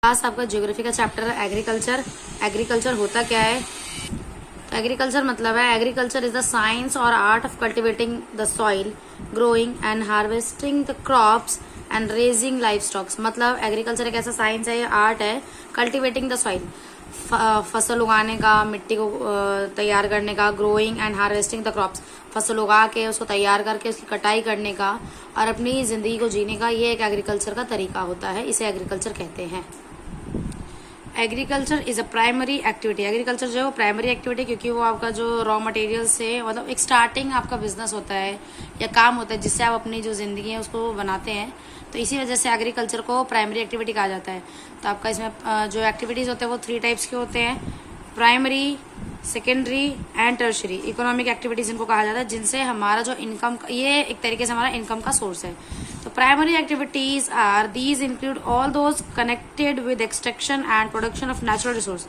Last आपका geography का chapter है एग्रीकल्चर। एग्रीकल्चर होता क्या है? तो एग्रीकल्चर मतलब है एग्रीकल्चर इज द साइंस और art of cultivating the soil, growing and harvesting the crops and raising life stocks. मतलब एग्रीकल्चर एक ऐसा साइंस है, आर्ट है कल्टिवेटिंग द सॉइल, फसल उगाने का, मिट्टी को तैयार करने का, growing and harvesting the crops, फसल उगा के उसको तैयार करके उसकी कटाई करने का और अपनी जिंदगी को जीने का, ये एक एग्रीकल्चर का तरीका होता है, इसे एग्रीकल्चर कहते हैं। Agriculture is a primary activity. Agriculture जो है वो प्राइमरी एक्टिविटी, क्योंकि वो आपका जो रॉ मटेरियल से मतलब एक स्टार्टिंग आपका बिजनेस होता है या काम होता है जिससे आप अपनी जो जिंदगी है उसको बनाते हैं, तो इसी वजह से एग्रीकल्चर को प्राइमरी एक्टिविटी कहा जाता है। तो आपका इसमें जो एक्टिविटीज होते हैं वो 3 टाइप्स के होते हैं, primary, secondary and tertiary. Economic activities इनको कहा जाता है, जिनसे हमारा जो इनकम, ये एक तरीके से हमारा इनकम का सोर्स है। तो primary activities are these include all those connected with extraction and production of natural resource.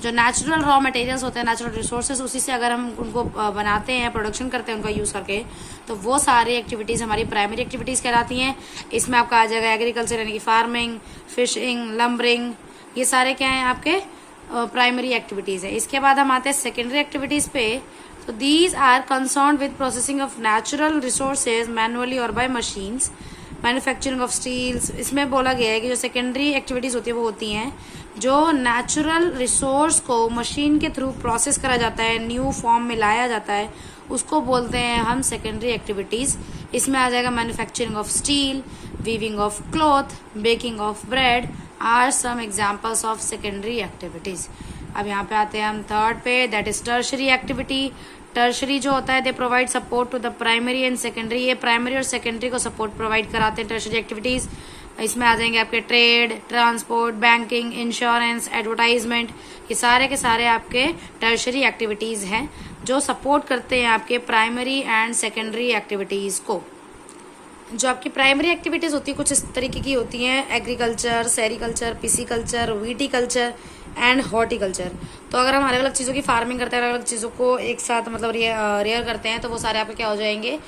जो नेचुरल रॉ मटेरियल्स होते हैं, नेचुरल रिसोर्सेज, उसी से अगर हम उनको बनाते हैं, प्रोडक्शन करते हैं उनका यूज करके, तो वो सारी एक्टिविटीज हमारी प्राइमरी एक्टिविटीज कहलाती हैं। इसमें आपका आ जाएगा एग्रीकल्चर यानी कि फार्मिंग, फिशिंग, लंबरिंग, ये सारे क्या है आपके प्राइमरी एक्टिविटीज है। इसके बाद हम आते हैं सेकेंडरी एक्टिविटीज पे। तो these are concern with processing of natural resources manually or by machines, manufacturing of steels. इसमें बोला गया है कि जो सेकेंडरी एक्टिविटीज होती है वो होती हैं जो नेचुरल रिसोर्स को मशीन के थ्रू प्रोसेस करा जाता है, न्यू फॉर्म में लाया जाता है, उसको बोलते हैं हम सेकेंडरी एक्टिविटीज। इसमें आ जाएगा manufacturing of steel, weaving of cloth, baking of bread are some examples of secondary activities. अब यहाँ पे आते हैं हम थर्ड पे, that is tertiary activity. Tertiary जो होता है they provide support to the primary and secondary. ये प्राइमरी और सेकेंडरी को सपोर्ट प्रोवाइड कराते हैं टर्शरी एक्टिविटीज। इसमें आ जाएंगे आपके trade, transport, banking, insurance, advertisement, ये सारे के सारे आपके टर्शरी एक्टिविटीज हैं जो सपोर्ट करते हैं आपके प्राइमरी एंड सेकेंडरी एक्टिविटीज को। जो आपकी प्राइमरी एक्टिविटीज होती है कुछ इस तरीके की होती हैं, agriculture, sericulture, pisciculture, viticulture and horticulture. तो अगर हम अलग अलग चीज़ों की फार्मिंग करते हैं, अलग अलग चीज़ों को एक साथ मतलब रेयर करते हैं, तो वो सारे आपके क्या हो जाएंगे,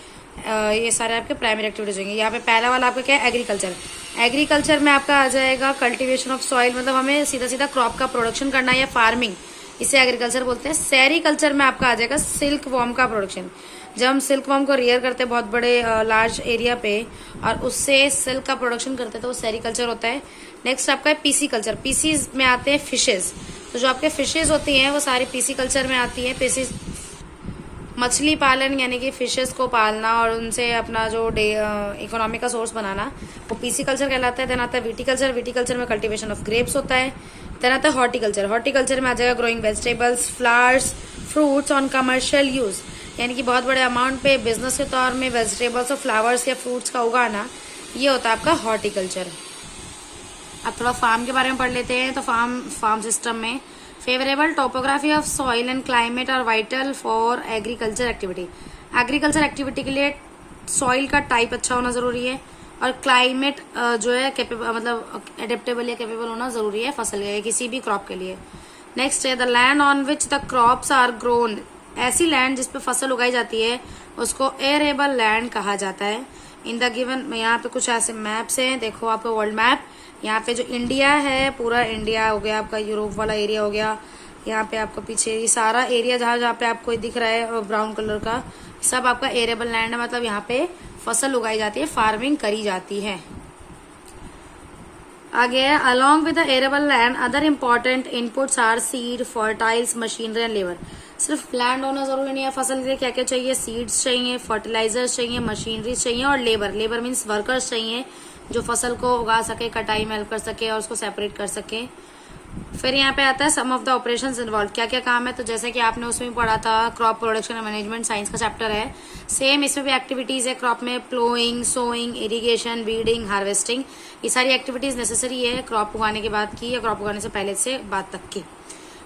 ये सारे आपके प्राइमरी एक्टिविटीज होंगे। यहाँ पे पहला वाला आपका क्या है, एग्रीकल्चर। एग्रीकल्चर में आपका आ जाएगा कल्टीवेशन ऑफ सॉइल, मतलब हमें सीधा सीधा क्रॉप का प्रोडक्शन करना है या फार्मिंग, इसे एग्रीकल्चर बोलते हैं। सेरिकल्चर में आपका आ जाएगा सिल्क वॉर्म का प्रोडक्शन। जब हम सिल्क वॉर्म को रेयर करते हैं बहुत बड़े लार्ज एरिया पे और उससे सिल्क का प्रोडक्शन करते हैं, तो वो सेरिकल्चर होता है। नेक्स्ट आपका है पीसी कल्चर। पीसी में आते हैं फिशेज। तो जो आपके फिशेज होती हैं वो सारी पीसी कल्चर में आती है। पीसी मछली पालन यानी कि फिशेज को पालना और उनसे अपना जो इकोनॉमी का सोर्स बनाना, वो पीसी कल्चर कहलाता है। देन आता है विटिकल्चर। विटिकल्चर में कल्टीवेशन ऑफ ग्रेप्स होता है। देन आता है हॉर्टिकल्चर। हॉर्टिकल्चर में आ जाएगा growing vegetables, flowers, fruits on commercial use, यानी कि बहुत बड़े अमाउंट पे बिजनेस के तौर में वेजिटेबल्स और फ्लावर्स या फ्रूट्स का उगाना, ये होता है आपका हॉर्टिकल्चर। अब थोड़ा फार्म के बारे में पढ़ लेते हैं। तो फार्म सिस्टम में favourable topography of soil and climate are vital for agriculture activity. Agriculture activity के लिए सॉइल का टाइप अच्छा होना जरूरी है और क्लाइमेट जो है मतलब एडेप्टेबल या कैपेबल होना जरूरी है फसल के, किसी भी क्रॉप के लिए। नेक्स्ट है the land on which the crops are grown. ऐसी लैंड जिसपे फसल उगाई जाती है उसको एरेबल लैंड कहा जाता है। इन द गिवन, यहाँ पे कुछ ऐसे मैप्स हैं, देखो आपका वर्ल्ड मैप। यहाँ पे जो इंडिया है, पूरा इंडिया हो गया आपका, यूरोप वाला एरिया हो गया, यहाँ पे आपका पीछे ये सारा एरिया जहाँ पे आपको दिख रहा है ब्राउन कलर का, सब आपका एरेबल लैंड है, मतलब यहाँ पे फसल उगाई जाती है, फार्मिंग करी जाती है। आगे है along with the arable land other important inputs are seed, fertiles, machinery and labour. सिर्फ लैंड होना जरूरी नहीं है, फसल के लिए क्या क्या चाहिए, सीड्स चाहिए, फर्टिलाइजर्स चाहिए, मशीनरी चाहिए और लेबर। लेबर मीन्स वर्कर्स चाहिए जो फसल को उगा सके, कटाई में हेल्प कर सके और उसको सेपरेट कर सके। फिर यहाँ पे आता है सम ऑफ द ऑपरेशंस इन्वॉल्व, क्या क्या काम है। तो जैसे कि आपने उसमें पढ़ा था, crop production and management science का चैप्टर है, सेम इसमें भी एक्टिविटीज है क्रॉप में, ploughing, sowing, irrigation, weeding, harvesting, ये सारी एक्टिविटीज नेसेसरी है क्रॉप उगाने के बाद की या क्रॉप उगाने से पहले से बाद तक की।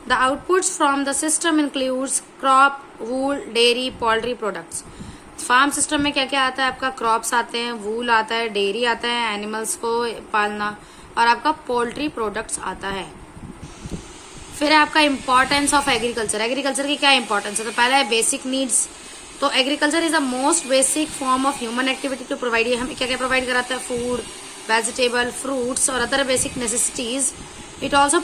The outputs from the system includes crop, wool, dairy, poultry products. Farm system में क्या क्या आता है आपका, क्रॉप्स आते हैं, वूल आता है, डेयरी आता है, एनिमल्स को पालना, और आपका पोल्ट्री प्रोडक्ट्स आता है। फिर है आपका इंपॉर्टेंस ऑफ एग्रीकल्चर। एग्रीकल्चर की क्या इंपॉर्टेंस है, तो पहला है बेसिक नीड्स। तो agriculture is the most basic form of human activity to provide. ये हमें क्या क्या प्रोवाइड कराता है, फूड, वेजिटेबल, फ्रूट्स और other basic necessities it also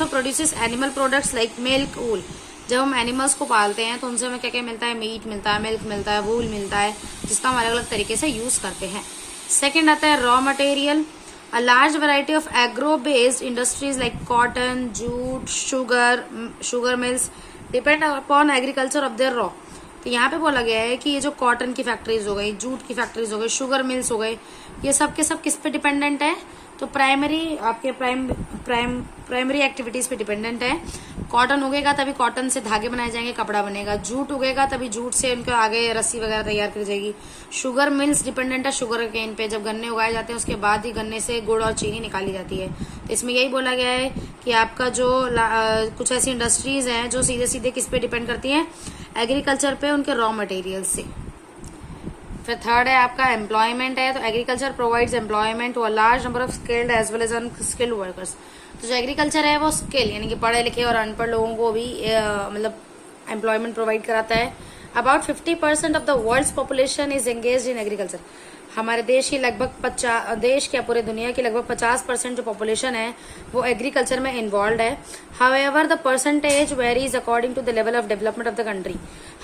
produces animal products like milk, wool. जब हम एनिमल्स को पालते हैं तो उनसे हमें क्या क्या मिलता है, मीट मिलता है, मिल्क मिलता है, वूल मिलता है, जिसका हम अलग अलग तरीके से यूज करते हैं। सेकेंड आता है raw material. A large variety of agro-based industries like cotton, jute, sugar mills depend upon agriculture of their raw। तो यहाँ पे बोला गया है कि ये जो कॉटन की फैक्ट्रीज हो गई, जूट की फैक्ट्रीज हो गई, शुगर मिल्स हो गए, ये सब के सब किस पे डिपेंडेंट है? तो प्राइमरी एक्टिविटीज पे डिपेंडेंट है। कॉटन उगेगा तभी कॉटन से धागे बनाए जाएंगे, कपड़ा बनेगा। जूट उगेगा तभी जूट से उनके आगे रस्सी वगैरह तैयार करी जाएगी। शुगर मिल्स डिपेंडेंट है शुगर केन पे, जब गन्ने उगाए जाते हैं उसके बाद ही गन्ने से गुड़ और चीनी निकाली जाती है। तो इसमें यही बोला गया है कि आपका जो कुछ ऐसी इंडस्ट्रीज हैं जो सीधे सीधे किस पे डिपेंड करती हैं, एग्रीकल्चर पे, उनके रॉ मटेरियल से। फिर थर्ड है आपका एम्प्लॉयमेंट है। तो agriculture provides employment to a large number of skilled as well as unskilled workers. तो जो एग्रीकल्चर है वो स्किल यानी कि पढ़े लिखे और अनपढ़ लोगों को भी मतलब एम्प्लॉयमेंट प्रोवाइड कराता है। About 50% of the world's population is engaged in agriculture. हमारे देश की लगभग देश क्या पूरे दुनिया की लगभग 50% जो पॉपुलेशन है वो एग्रीकल्चर में इन्वॉल्व है। However the percentage varies according to the level of development of the country.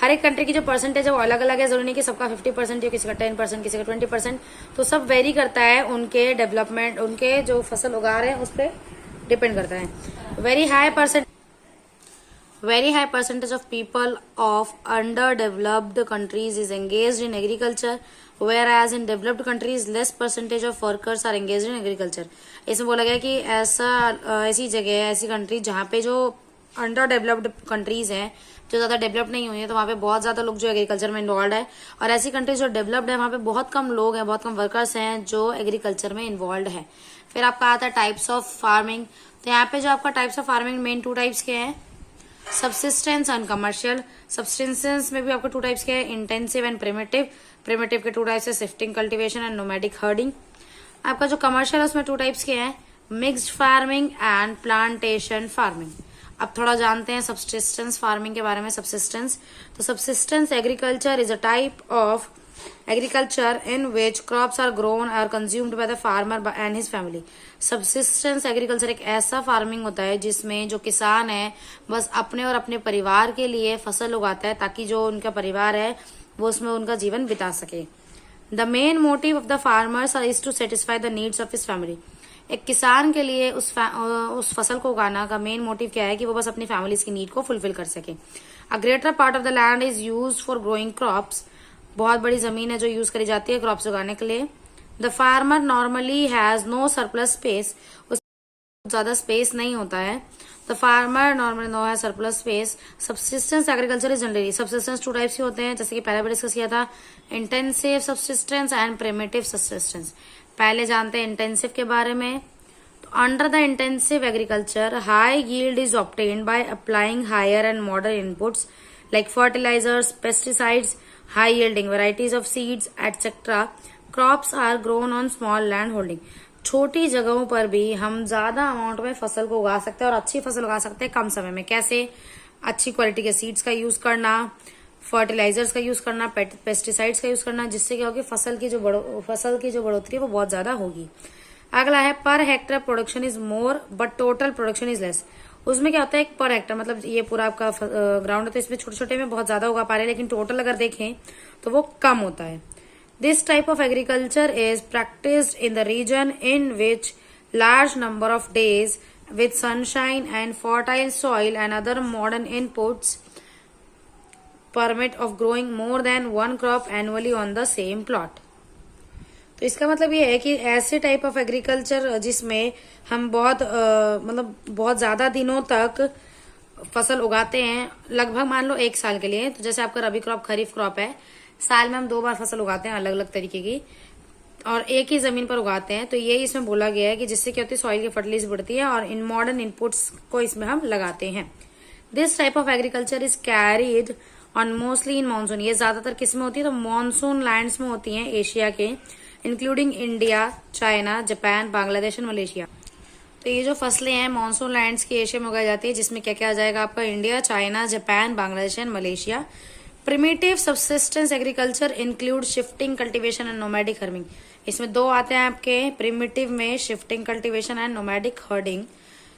हर एक कंट्री की जो परसेंटेज है वो अलग अलग है, जरूरी नहीं कि सबका 50% हो, किसी का 10%, किसी का 20%, तो सब वेरी करता है उनके डेवलपमेंट, उनके जो फसल उगा रहे हैं उस पर डिपेंड करता है। Very high percentage of people of underdeveloped countries is engaged in agriculture, whereas in developed countries less percentage of workers are engaged in agriculture। इसमें बोला गया कि ऐसी जगह, ऐसी कंट्री जहाँ पे जो अंडर डेवलप्ड कंट्रीज हैं, जो ज्यादा डेवलप नहीं हुई है, तो वहाँ पे बहुत ज्यादा लोग जो एग्रीकल्चर में इन्वॉल्व है, और ऐसी कंट्रीज जो डेवलप्ड है वहाँ पे बहुत कम लोग हैं, बहुत कम वर्कर्स हैं जो एग्रीकल्चर में इन्वॉल्व है। फिर आपका आता है टाइप्स ऑफ फार्मिंग। तो यहाँ पे जो आपका types of farming main 2 types के हैं, सब्सिस्टेंस एंड कमर्शियल। सब्सिस्टेंस में भी आपको 2 टाइप्स के हैं, इंटेंसिव एंड प्रिमिटिव। प्रिमिटिव के 2 टाइप्स है, shifting cultivation and nomadic herding. आपका जो कमर्शियल है उसमें 2 टाइप्स के हैं, mixed farming and plantation farming. अब थोड़ा जानते हैं सब्सिस्टेंस फार्मिंग के बारे में। सब्सिस्टेंस, तो subsistence agriculture is a type of agriculture in which crops are grown or consumed by the farmer and his family। subsistence agriculture एक ऐसा फार्मिंग होता है जिसमें जो किसान है बस अपने और अपने परिवार के लिए फसल उगाता है ताकि जो उनका परिवार है वो उसमें उनका जीवन बिता सके। The main motive of the farmers is to satisfy the needs of his family. एक किसान के लिए उस फसल को उगाना का मेन मोटिव क्या है कि वो बस अपनी फैमिलीज की नीड को फुलफिल कर सके। A greater part of the land is use for growing crops. बहुत बड़ी जमीन है जो यूज करी जाती है क्रॉप्स उगाने के लिए। The farmer normally has no surplus space. उसमें ज्यादा स्पेस नहीं होता है। The farmer normally no has surplus space. Subsistence agriculture is generally, subsistence 2 types के होते हैं, जैसे कि पहले भी डिस्कस किया था, intensive subsistence and primitive subsistence. पहले जानते हैं इंटेंसिव के बारे में। तो under the intensive agriculture high yield is obtained by applying higher and modern inputs like fertilisers, pesticides, high yielding varieties of seeds etc. crops are grown on small land holding। छोटी जगहों पर भी हम ज्यादा अमाउंट में फसल को उगा सकते हैं और अच्छी फसल उगा सकते हैं कम समय में। कैसे? अच्छी क्वालिटी के सीड्स का यूज करना, फर्टिलाइजर्स का यूज करना, पेस्टिसाइड्स का यूज करना, जिससे क्या होगी फसल की जो बढ़ोतरी है वो बहुत ज्यादा होगी। अगला है per hectare production is more but total production is less. उसमें क्या होता है एक पर हेक्टर, मतलब ये पूरा आपका ग्राउंड है तो इसमें छोटे छोटे में बहुत ज्यादा उगा पा रहे हैं, लेकिन टोटल अगर देखें तो वो कम होता है। This type of agriculture is practised in the region in which large number of days with sunshine and fertile soil and other modern inputs permit of growing more than 1 crop annually on the same plot. तो इसका मतलब ये है कि ऐसे type of agriculture जिसमें हम बहुत ज्यादा दिनों तक फसल उगाते हैं, लगभग मान लो 1 साल के लिए। तो जैसे आपका रबी क्रॉप, खरीफ क्रॉप है, साल में हम 2 बार फसल उगाते हैं अलग अलग तरीके की और एक ही जमीन पर उगाते हैं। तो ये इसमें बोला गया है कि जिससे क्या होती है सॉइल की फर्टिलिटी बढ़ती है और इन मॉडर्न इनपुट्स को इसमें हम लगाते हैं। This type of agriculture is carried on mostly in monsoon. ये ज्यादातर किस में होती है? तो मानसून लैंड्स में होती है एशिया के, including India, China, Japan, Bangladesh और मलेशिया। तो ये जो फसलें हैं मानसून लैंड्स की एशिया में उगाई जाती है, जिसमें क्या क्या आ जाएगा आपका? India, China, Japan, Bangladesh and Malaysia. Primitive subsistence agriculture include shifting cultivation and nomadic farming. इसमें दो आते हैं आपके प्रिमिटिव में, shifting cultivation and nomadic herding.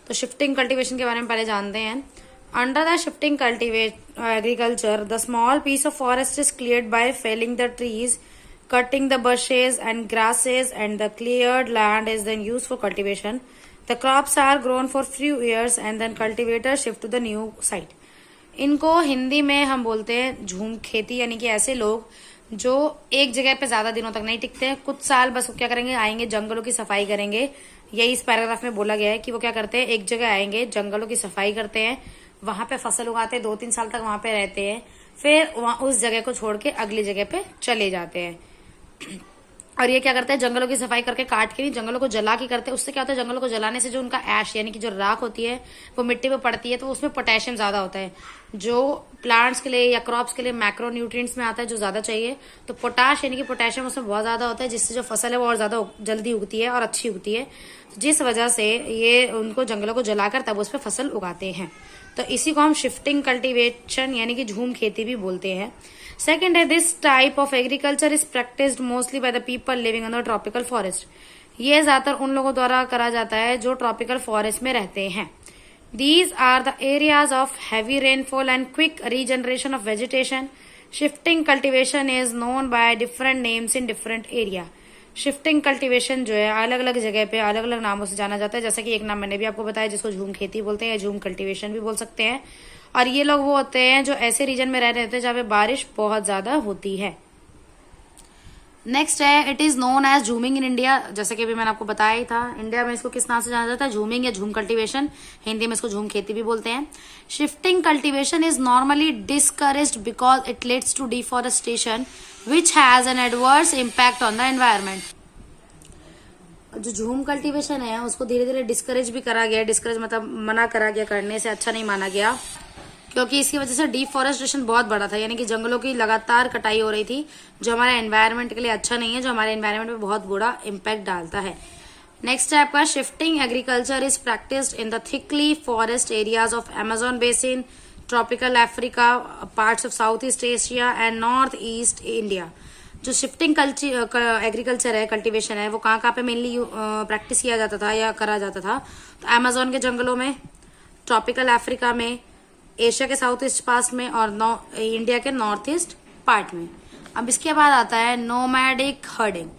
तो शिफ्टिंग कल्टीवेशन के बारे में पहले जानते हैं। Under the shifting agriculture the small piece of forest is cleared by felling the trees, cutting the bushes and grasses, and the cleared land is then used for cultivation. The crops are grown for few years and then cultivators shift to the new site. इनको हिंदी में हम बोलते हैं झूम खेती, यानी कि ऐसे लोग जो एक जगह पे ज्यादा दिनों तक नहीं टिकते हैं, कुछ साल बस वो क्या करेंगे, आएंगे जंगलों की सफाई करेंगे। यही इस पैराग्राफ में बोला गया है कि वो क्या करते हैं, एक जगह आएंगे, जंगलों की सफाई करते हैं, वहां पे फसल उगाते हैं, 2-3 साल तक वहां पे रहते हैं, फिर वहां उस जगह को छोड़ के अगली जगह पे चले जाते हैं। और ये क्या करते हैं, जंगलों की सफाई करके, काट के नहीं, जंगलों को जला के करते हैं। उससे क्या होता है, जंगलों को जलाने से जो उनका ऐश यानी कि जो राख होती है वो मिट्टी पे पड़ती है, तो उसमें पोटेशियम ज्यादा होता है, जो प्लांट्स के लिए या क्रॉप्स के लिए मैक्रो न्यूट्रिएंट्स में आता है, जो ज्यादा चाहिए। तो पोटाश यानी कि पोटेशियम उसमें बहुत ज्यादा होता है, जिससे जो फसल है वो और ज्यादा जल्दी उगती है और अच्छी उगती है, जिस वजह से ये उनको जंगलों को जलाकर तब उस पर फसल उगाते हैं। तो इसी को हम शिफ्टिंग कल्टीवेशन यानी कि झूम खेती भी बोलते हैं। सेकेंड है, this type of agriculture is practised mostly by the people living in the tropical forest. ये ज्यादातर उन लोगों द्वारा करा जाता है जो ट्रॉपिकल फॉरेस्ट में रहते हैं। These are the areas of heavy rainfall and quick regeneration of vegetation. Shifting cultivation is known by different names in different area. Shifting cultivation जो है अलग अलग जगह पे अलग अलग नामों से जाना जाता है। जैसा कि एक नाम मैंने भी आपको बताया जिसको झूम खेती बोलते हैं या झूम कल्टीवेशन भी बोल सकते हैं। और ये लोग वो होते हैं जो ऐसे रीजन में रह रहे होते हैं जहाँ पे बारिश बहुत ज्यादा होती है। नेक्स्ट है, it is known as jhuming in India. जैसे कि अभी मैंने आपको बताया ही था, इंडिया में इसको किस नाम से जाना जाता है, झूमिंग या झूम कल्टीवेशन। हिंदी में इसको झूम खेती भी बोलते हैं। Shifting cultivation is normally discouraged because it leads to deforestation which has an adverse impact on the environment. जो झूम कल्टीवेशन है उसको धीरे धीरे डिस्करेज भी करा गया। डिस्करेज मतलब मना करा गया, करने से अच्छा नहीं माना गया, क्योंकि इसकी वजह से डिफॉरेस्टेशन बहुत बड़ा था, यानी कि जंगलों की लगातार कटाई हो रही थी, जो हमारे एनवायरनमेंट के लिए अच्छा नहीं है, जो हमारे एनवायरनमेंट में बहुत बुरा इम्पैक्ट डालता है। नेक्स्ट है आपका, shifting agriculture is practised in the thickly forest areas of Amazon basin, tropical Africa, parts of south east Asia and north east India. जो शिफ्टिंग एग्रीकल्चर है, कल्टीवेशन है, वो कहाँ पे मेनली प्रैक्टिस किया जाता था या करा जाता था, तो अमेजोन के जंगलों में, ट्रॉपिकल अफ्रीका में, एशिया के साउथ ईस्ट पास में और इंडिया के नॉर्थ ईस्ट पार्ट में। अब इसके बाद आता है नोमैडिक हर्डिंग।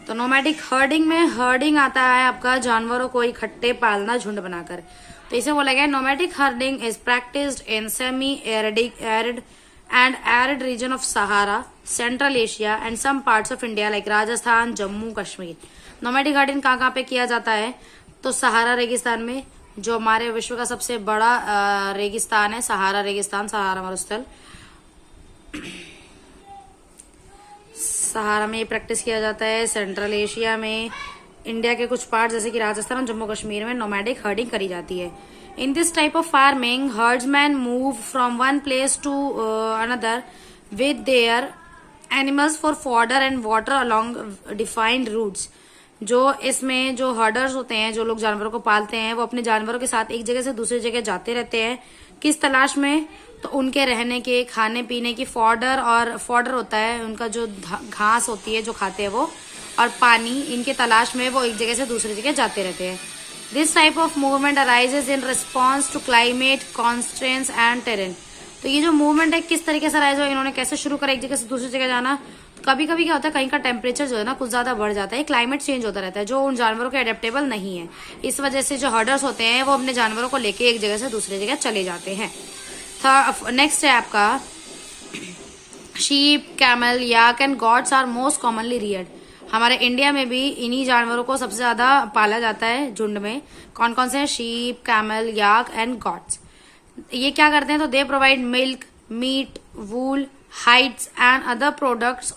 तो नोमैडिक हर्डिंग में हर्डिंग आता है आपका जानवरों को इकट्ठे पालना झुंड बनाकर। तो इसे बोला गया nomadic herding is practised in semi arid and arid region of Sahara, central Asia and some parts of India like Rajasthan, Jammu Kashmir. Nomadic herding कहाँ पे किया जाता है, तो सहारा रेगिस्तान में, जो हमारे विश्व का सबसे बड़ा रेगिस्तान है, सहारा रेगिस्तान, सहारा मरुस्थल, सहारा में ये प्रैक्टिस किया जाता है। सेंट्रल एशिया में, इंडिया के कुछ पार्ट जैसे कि राजस्थान और जम्मू कश्मीर में नोमैडिक हर्डिंग करी जाती है। In this type of farming herdsmen move from one place to another with their animals for fodder and water along defined routes. जो इसमें जो हर्डर्स होते हैं, जो लोग जानवरों को पालते हैं, वो अपने जानवरों के साथ एक जगह से दूसरी जगह जाते रहते हैं। किस तलाश में, तो उनके रहने के, खाने पीने की, फॉडर, और फॉडर होता है उनका जो घास होती है जो खाते हैं वो, और पानी, इनके तलाश में वो एक जगह से दूसरी जगह जाते रहते हैं। This type of movement arises in response to climate constraints and terrain. तो ये जो मूवमेंट है किस तरीके से अराइज हुआ, इन्होंने कैसे शुरू करा एक जगह से दूसरी जगह जाना। कभी कभी क्या होता है, कहीं का टेम्परेचर जो है ना कुछ ज्यादा बढ़ जाता है, क्लाइमेट चेंज होता रहता है, जो उन जानवरों के एडेप्टेबल नहीं है। इस वजह से जो हर्डर्स होते हैं वो अपने जानवरों को लेके एक जगह से दूसरी जगह चले जाते हैं। नेक्स्ट है आपका, sheep, camel, yak and goats are most commonly reared. हमारे इंडिया में भी इन्हीं जानवरों को सबसे ज्यादा पाला जाता है झुंड में। कौन कौन से हैं, sheep, camel, yak and goats. ये क्या करते हैं, तो they provide milk, meat, wool, hides and other products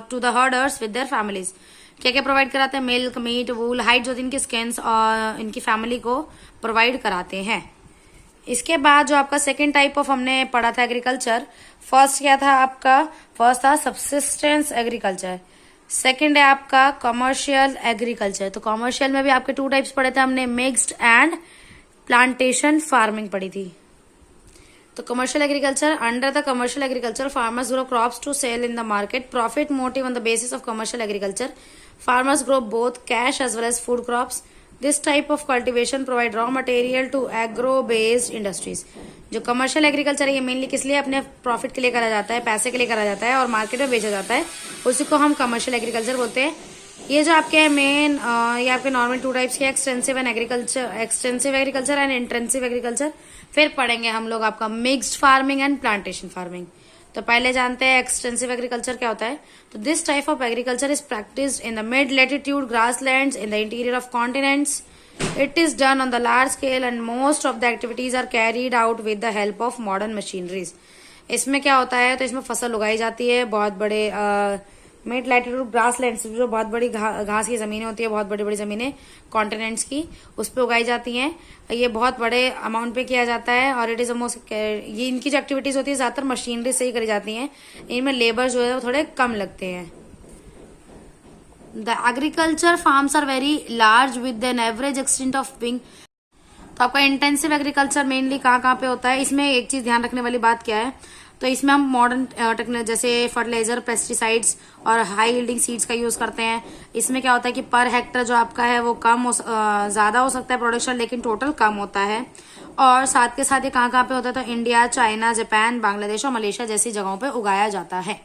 to the herders with their families। क्या क्या प्रोवाइड कराते हैं, मिल्क, मीट, वूल, हाइड्स होती है इनकी स्किन्स, और इनकी फैमिली को प्रोवाइड कराते हैं। इसके बाद जो आपका सेकेंड टाइप ऑफ हमने पढ़ा था एग्रीकल्चर, फर्स्ट क्या था आपका, फर्स्ट था सब्सिस्टेंस एग्रीकल्चर, सेकेंड है आपका कमर्शियल एग्रीकल्चर। तो कमर्शियल में भी आपके 2 टाइप्स पढ़े थे हमने, मिक्स्ड एंड प्लांटेशन फार्मिंग पढ़ी थी। तो commercial agriculture, under the commercial agriculture farmers grow crops to sell in the market, profit motive on the basis of commercial agriculture. Farmers grow both cash as well as food crops. This type of cultivation provide raw material to agro-based industries. जो commercial agriculture है ये mainly किस लिए अपने profit के लिए करा जाता है, पैसे के लिए करा जाता है और मार्केट में बेचा जाता है, उसी को हम कमर्शियल एग्रीकल्चर बोलते हैं। ये जो आपके मेन ये आपके नॉर्मल टू टाइप्स के extensive agriculture and intensive agriculture. फिर पढ़ेंगे हम लोग आपका mixed farming and plantation farming. तो पहले जानते हैं एक्सटेंसिव एग्रीकल्चर क्या होता है। तो this type of agriculture is practised in the mid latitude grasslands in the interior of continents. It is done on the large scale and most of the activities are carried out with the help of modern machineries. इसमें क्या होता है, तो इसमें फसल उगाई जाती है बहुत बड़े मिड लैटिट्यूड ग्रास लैंड्स, जो बहुत बड़ी घास की जमीनें होती है, बहुत बड़ी बड़ी जमीनें कॉन्टिनेंट्स की, उस पर उगाई जाती हैं। ये बहुत बड़े अमाउंट पे किया जाता है और इट इज मोस्ट, ये इनकी जो एक्टिविटीज होती है ज्यादातर मशीनरी से ही करी जाती हैं। इनमें लेबर जो है वो थोड़े कम लगते हैं। The agriculture farms are very large with an average extent of being। तो आपका इंटेंसिव एग्रीकल्चर मेनली कहाँ कहाँ पे होता है। इसमें एक चीज ध्यान रखने वाली बात क्या है, तो इसमें हम मॉडर्न टेक्नोलॉजी जैसे फर्टिलाइजर, पेस्टिसाइड्स और हाई यील्डिंग सीड्स का यूज करते हैं। इसमें क्या होता है कि पर हेक्टर जो आपका है वो ज्यादा हो सकता है प्रोडक्शन, लेकिन टोटल कम होता है। और साथ के साथ ये कहाँ कहाँ पे होता है, तो इंडिया, चाइना, जापान, बांग्लादेश और मलेशिया जैसी जगहों पे उगाया जाता है।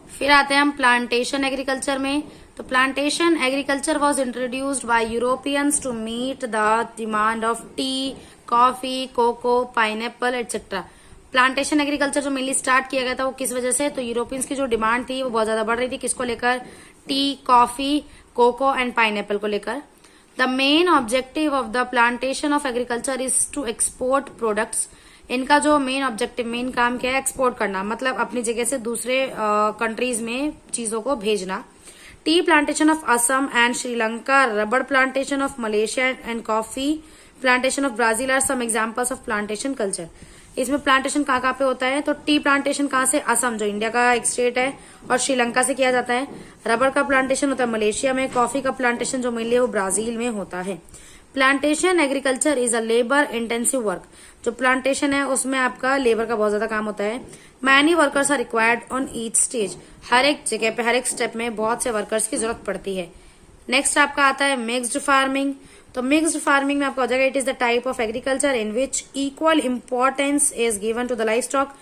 फिर आते हैं हम प्लांटेशन एग्रीकल्चर में। तो plantation agriculture was introduced by Europeans to meet the demand of tea, coffee, cocoa, pineapple etcetera. Plantation agriculture जो मेनली स्टार्ट किया गया था वो किस वजह से, तो यूरोपियंस की जो डिमांड थी वो बहुत ज्यादा बढ़ रही थी, किसको लेकर, tea, coffee, cocoa and pineapple को लेकर। The main objective of the plantation of agriculture is to export products. इनका जो मेन ऑब्जेक्टिव, मेन काम क्या है, एक्सपोर्ट करना, मतलब अपनी जगह से दूसरे कंट्रीज में चीजों को भेजना। Tea plantation of Assam and Sri Lanka, rubber plantation of Malaysia and coffee plantation of Brazil are some examples of plantation culture. इसमें प्लांटेशन कहाँ पे होता है, तो टी प्लांटेशन कहाँ से, असम जो इंडिया का एक स्टेट है और श्रीलंका से किया जाता है। रबर का प्लांटेशन होता है मलेशिया में। कॉफी का प्लांटेशन जो मेनली वो ब्राजील में होता है। Plantation agriculture is a labour intensive work. जो प्लांटेशन है उसमें आपका लेबर का बहुत ज्यादा काम होता है। Many workers are required on each stage. हर एक जगह पे, हर एक स्टेप में बहुत से वर्कर्स की जरूरत पड़ती है। नेक्स्ट आपका आता है मिक्स्ड फार्मिंग। तो मिक्स्ड फार्मिंग में आपका हो जाएगा, it is the type of agriculture in which equal importance is given to the life stock.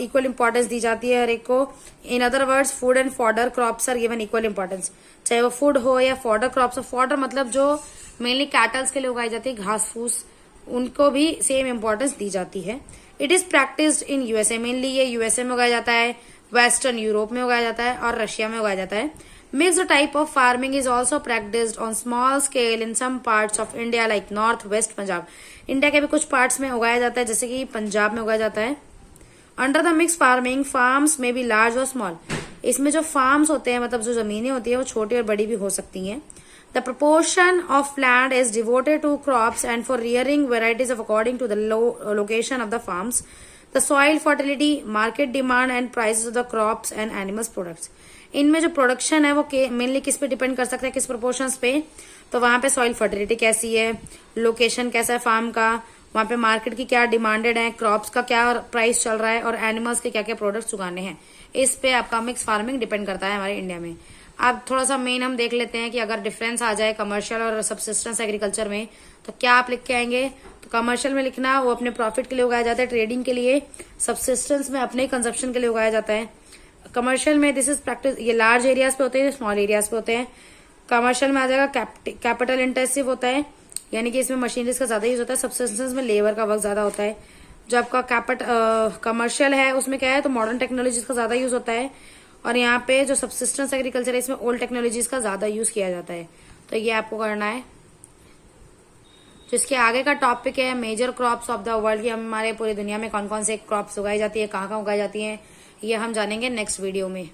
Equal importance दी जाती है हर एक को। In other words food and fodder crops are given equal importance, चाहे वो फूड हो या फॉडर क्रॉप्स हो। फॉडर मतलब जो मेनली कैटल्स के लिए उगाई जाती है, घास फूस, उनको भी सेम इंपॉर्टेंस दी जाती है। It is practised in USA. Mainly ये यूएसए में उगाया जाता है, वेस्टर्न यूरोप में उगाया जाता है और रशिया में उगाया जाता है। Mixed type of farming is also practised on small scale in some parts of India like north west Punjab. India के भी कुछ पार्ट्स में उगाया जाता है, जैसे कि पंजाब में उगाया जाता है। Under the mix farming farms में बी लार्ज और स्मॉल। इसमें जो फार्म्स होते हैं, मतलब जो जमीनें होती है, वो छोटी और बड़ी भी हो सकती हैं। The proportion of land is devoted to crops and for rearing varieties of according to the location of the farms, the soil fertility, market demand and prices of the crops and animals products। इनमें जो production है वो mainly किस पे depend कर सकता है, किस प्रोपोर्शंस पे, तो वहां पे सॉइल फर्टिलिटी कैसी है, लोकेशन कैसा है फार्म का, वहां पे मार्केट की क्या डिमांडेड है, क्रॉप्स का क्या प्राइस चल रहा है और एनिमल्स के क्या क्या प्रोडक्ट्स उगाने हैं। इस पे आपका मिक्स फार्मिंग डिपेंड करता है हमारे इंडिया में। अब थोड़ा सा मेन हम देख लेते हैं कि अगर डिफरेंस आ जाए कमर्शियल और सबसिस्टेंस एग्रीकल्चर में तो क्या आप लिख के आएंगे। तो कमर्शियल में लिखना वो अपने प्रॉफिट के लिए उगाया जाता है, ट्रेडिंग के लिए। सबसिस्टेंस में अपने कंजप्शन के लिए उगाया जाता है। कमर्शियल में दिस इज प्रैक्टिस, ये लार्ज एरियाज पे होते हैं, स्मॉल एरियाज पे होते हैं। कमर्शियल में आ जाएगा कैपिटल इंटेंसिव होता है, यानी कि इसमें मशीनरीज का ज्यादा यूज होता है। सबसिस्टेंस में लेबर का वर्क ज्यादा होता है। जो आपका कमर्शियल है उसमें क्या है, तो मॉडर्न टेक्नोलॉजीज का ज्यादा यूज होता है। और यहाँ पे जो सबसिस्टेंस एग्रीकल्चर है इसमें ओल्ड टेक्नोलॉजीज का ज्यादा यूज किया जाता है। तो ये आपको करना है। जो इसके आगे का टॉपिक है major crops of the world, की हमारे पूरी दुनिया में कौन कौन से क्रॉप्स उगाई जाती है, कहाँ कहाँ उगाई जाती है, ये हम जानेंगे नेक्स्ट वीडियो में।